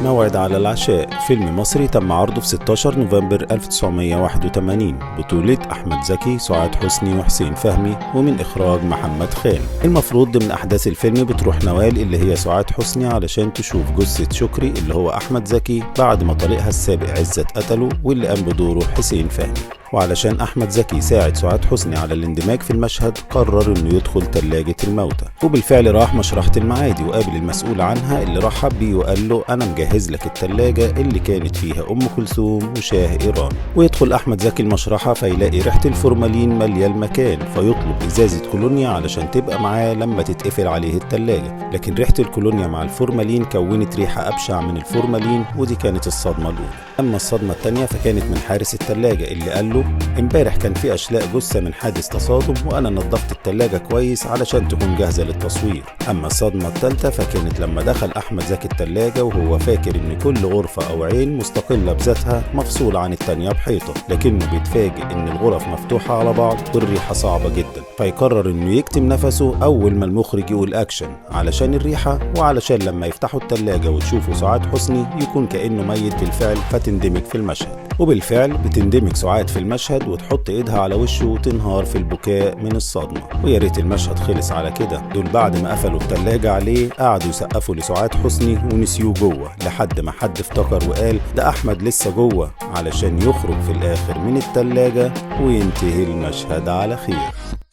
موعد على العشاء، فيلم مصري تم عرضه في 16 نوفمبر 1981، بطولة أحمد زكي، سعاد حسني، وحسين فهمي، ومن إخراج محمد خان. المفروض ضمن أحداث الفيلم بتروح نوال اللي هي سعاد حسني علشان تشوف جثة شكري اللي هو أحمد زكي بعد ما طليقها السابق عزت قتله، واللي قام بدوره حسين فهمي. وعلشان أحمد زكي ساعد سعاد حسني على الاندماج في المشهد، قرر إنه يدخل تلاجة الموتى، وبالفعل راح مشرحة المعادي وقابل المسؤول عنها اللي رحب بيه وقال له أنا مجهز لك التلاجة اللي كانت فيها أم كلثوم وشاه إيران. ويدخل أحمد زكي المشرحة فيلاقي ريحة الفورمالين مالية المكان، فيطلب إزازة كولونيا علشان تبقى معاه لما تتقفل عليه التلاجة، لكن ريحة الكولونيا مع الفورمالين كونت ريحة أبشع من الفورمالين، ودي كانت الصدمة الأولى. أما الصدمة التانية فكانت من حارس التلاجة اللي قال له امبارح كان في اشلاء جثه من حادث تصادم، وانا نظفت التلاجة كويس علشان تكون جاهزه للتصوير. اما الصدمه الثالثه فكانت لما دخل احمد زكي التلاجة وهو فاكر ان كل غرفه او عين مستقله بذاتها مفصوله عن التانية بحيطه، لكنه بيتفاجئ ان الغرف مفتوحه على بعض والريحه صعبه جدا، فيقرر انه يكتم نفسه اول ما المخرج يقول اكشن علشان الريحه، وعلشان لما يفتحوا التلاجة وتشوفوا سعاد حسني يكون كانه ميت بالفعل فتندمج في المشهد. وبالفعل بتندمج سعاد في المشهد وتحط ايدها على وشه وتنهار في البكاء من الصدمة. ويا ريت المشهد خلص على كده، دول بعد ما قفلوا التلاجة عليه قعدوا يسقفوا لسعاد حسني ونسيوه جوه، لحد ما حد افتكر وقال ده احمد لسه جوه، علشان يخرج في الاخر من التلاجة وينتهي المشهد على خير.